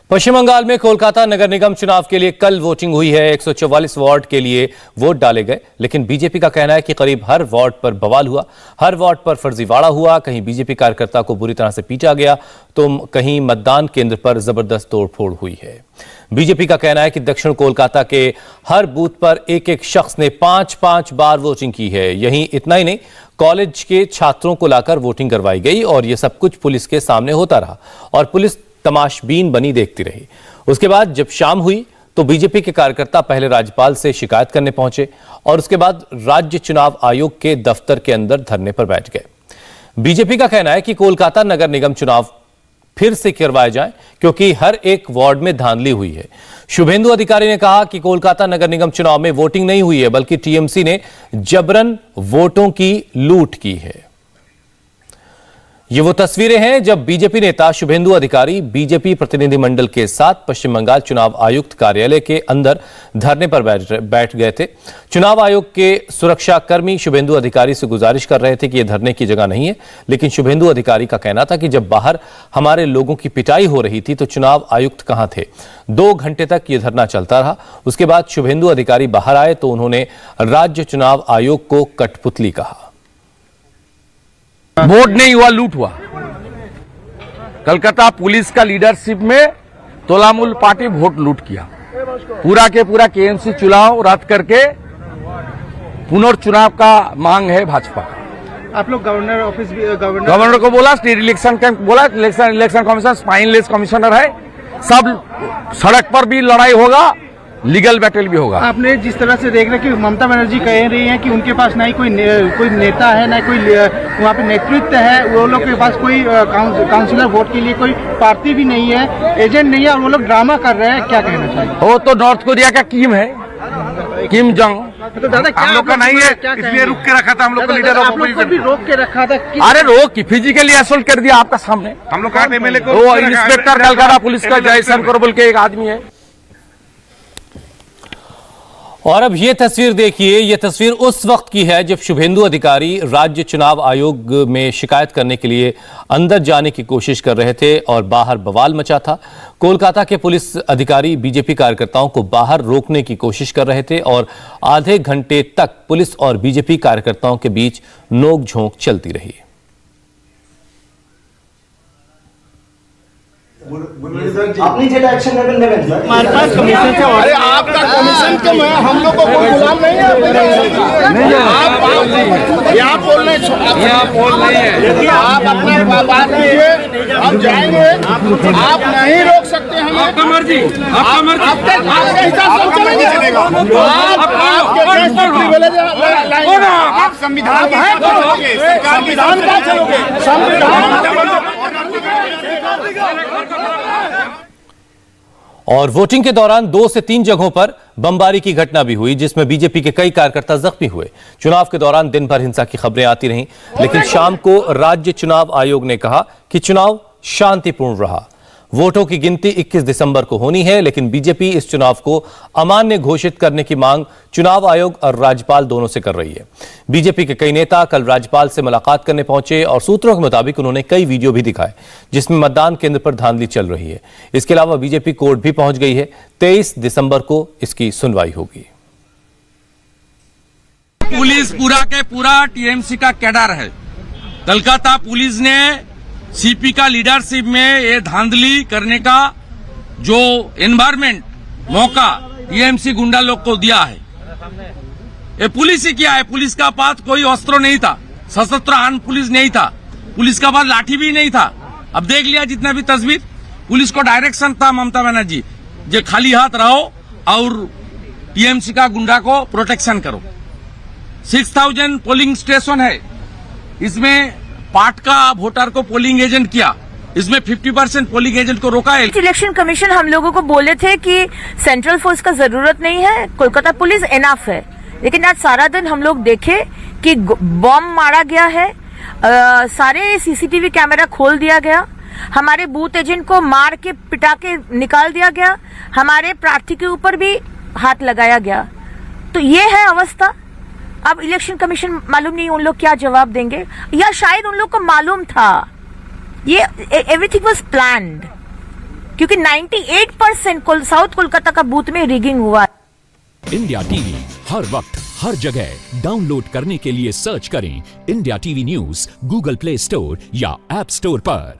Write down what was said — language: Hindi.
पश्चिम बंगाल में कोलकाता नगर निगम चुनाव के लिए कल वोटिंग हुई है। 144 वार्ड के लिए वोट डाले गए, लेकिन बीजेपी का कहना है कि करीब हर वार्ड पर बवाल हुआ, हर वार्ड पर फर्जीवाड़ा हुआ। कहीं बीजेपी कार्यकर्ता को बुरी तरह से पीटा गया तो कहीं मतदान केंद्र पर जबरदस्त तोड़फोड़ हुई है। बीजेपी का कहना है कि दक्षिण कोलकाता के हर बूथ पर एक एक शख्स ने 5-5 बार वोटिंग की है। यहीं इतना ही नहीं, कॉलेज के छात्रों को लाकर वोटिंग करवाई गई और यह सब कुछ पुलिस के सामने होता रहा और पुलिस तमाशबीन बनी देखती रही। उसके बाद जब शाम हुई तो बीजेपी के कार्यकर्ता पहले राज्यपाल से शिकायत करने पहुंचे और उसके बाद राज्य चुनाव आयोग के दफ्तर के अंदर धरने पर बैठ गए। बीजेपी का कहना है कि कोलकाता नगर निगम चुनाव फिर से करवाए जाएं क्योंकि हर एक वार्ड में धांधली हुई है। शुभेंदु अधिकारी ने कहा कि कोलकाता नगर निगम चुनाव में वोटिंग नहीं हुई है, बल्कि टीएमसी ने जबरन वोटों की लूट की है। ये वो तस्वीरें हैं जब बीजेपी नेता शुभेंदु अधिकारी बीजेपी प्रतिनिधिमंडल के साथ पश्चिम बंगाल चुनाव आयुक्त कार्यालय के अंदर धरने पर बैठ गए थे। चुनाव आयोग के सुरक्षा कर्मी शुभेंदु अधिकारी से गुजारिश कर रहे थे कि यह धरने की जगह नहीं है, लेकिन शुभेंदु अधिकारी का कहना था कि जब बाहर हमारे लोगों की पिटाई हो रही थी तो चुनाव आयुक्त कहां थे। 2 घंटे तक यह धरना चलता रहा। उसके बाद शुभेंदु अधिकारी बाहर आए तो उन्होंने राज्य चुनाव आयोग को कठपुतली कहा। वोट नहीं हुआ, लूट हुआ। कलकत्ता पुलिस का लीडरशिप में तृणमूल पार्टी वोट लूट किया। पूरा के पूरा केएमसी चुनाव रद्द करके पुनर्चुनाव का मांग है भाजपा। आप लोग गवर्नर ऑफिस भी गवर्नर को बोला, स्टेट इलेक्शन बोला, इलेक्शन कमीशन स्पाइनलेस कमिश्नर है, सब सड़क पर भी लड़ाई होगा, लीगल बैटल भी होगा। आपने जिस तरह से देख रहे कि ममता बनर्जी कह रही हैं कि उनके पास ना ही कोई नेता है, ना कोई वहाँ पे नेतृत्व है, वो लोग के पास कोई काउंसिलर वोट के लिए कोई पार्टी भी नहीं है, एजेंट नहीं है और वो लोग ड्रामा कर रहे हैं। क्या कहना चाहिए? वो तो नॉर्थ कोरिया का किम है, किम जोंग। तो दादा हम लोग का नहीं है, इसलिए रुक के रखा था। हम लोग को लीडर आप लोग को भी रोक के रखा था। अरे रोक की फिजिकली असोल्ट कर दिया आपका सामने। हम लोग एमएलए को, वो इंस्पेक्टर कलकत्ता पुलिस का जयशंकर बोल के एक आदमी है। और अब ये तस्वीर देखिए, ये तस्वीर उस वक्त की है जब शुभेंदु अधिकारी राज्य चुनाव आयोग में शिकायत करने के लिए अंदर जाने की कोशिश कर रहे थे और बाहर बवाल मचा था। कोलकाता के पुलिस अधिकारी बीजेपी कार्यकर्ताओं को बाहर रोकने की कोशिश कर रहे थे और आधे घंटे तक पुलिस और बीजेपी कार्यकर्ताओं के बीच नोक-झोंक चलती रही। আপনি যেটা অ্যাকশন নেবেন নেবেন স্যার। हमारे पास कमीशन से अरे आपका कमीशन क्यों है? हम लोग को कोई गुलाम नहीं है। आप बोल रहे हैं, देखिए आप अपना बात कीजिए, हम जाएंगे। आप नहीं रोक सकते हमें। आपका मर्जी, आपका मर्जी, आपके हिसाब से चलेंगे। आप संविधान का चलोगे, संविधान। और वोटिंग के दौरान 2 से 3 जगहों पर बमबारी की घटना भी हुई, जिसमें बीजेपी के कई कार्यकर्ता जख्मी हुए। चुनाव के दौरान दिन भर हिंसा की खबरें आती रहीं, लेकिन शाम को राज्य चुनाव आयोग ने कहा कि चुनाव शांतिपूर्ण रहा। वोटों की गिनती 21 दिसंबर को होनी है, लेकिन बीजेपी इस चुनाव को अमान्य घोषित करने की मांग चुनाव आयोग और राज्यपाल दोनों से कर रही है। बीजेपी के कई नेता कल राज्यपाल से मुलाकात करने पहुंचे और सूत्रों के मुताबिक उन्होंने कई वीडियो भी दिखाए जिसमें मतदान केंद्र पर धांधली चल रही है। इसके अलावा बीजेपी कोर्ट भी पहुंच गई है। 23 दिसंबर को इसकी सुनवाई होगी। पुलिस पूरा के पूरा टीएमसी का कैडर है। कलकत्ता पुलिस ने सीपी का लीडरशिप में ये धांधली करने का जो एनवायरमेंट मौका टीएमसी गुंडा लोग को दिया है, ये पुलिस ही किया है। पुलिस का पास कोई अस्त्र नहीं था, सशस्त्र आर्म पुलिस नहीं था, पुलिस का पास लाठी भी नहीं था। अब देख लिया जितना भी तस्वीर, पुलिस को डायरेक्शन था ममता बनर्जी जो खाली हाथ रहो और टीएमसी का गुंडा को प्रोटेक्शन करो। 6000 पोलिंग स्टेशन है, इसमें पार्ट का वोटर को पोलिंग एजेंट किया, इसमें 50% पोलिंग एजेंट को रोका है। इलेक्शन कमीशन हम लोगों को बोले थे कि सेंट्रल फोर्स का जरूरत नहीं है, कोलकाता पुलिस इनफ है, लेकिन आज सारा दिन हम लोग देखे कि बॉम्ब मारा गया है, सारे सीसीटीवी कैमरा खोल दिया गया, हमारे बूथ एजेंट को मार के पिटा के निकाल दिया गया, हमारे प्रार्थी के ऊपर भी हाथ लगाया गया। तो ये है अवस्था। अब इलेक्शन कमीशन मालूम नहीं उन लोग क्या जवाब देंगे, या शायद उन लोग को मालूम था ये एवरीथिंग वाज प्लान्ड। क्योंकि 98% साउथ कोलकाता का बूथ में रिगिंग हुआ है। इंडिया टीवी हर वक्त हर जगह डाउनलोड करने के लिए सर्च करें India TV news Google play store या ऐप स्टोर पर।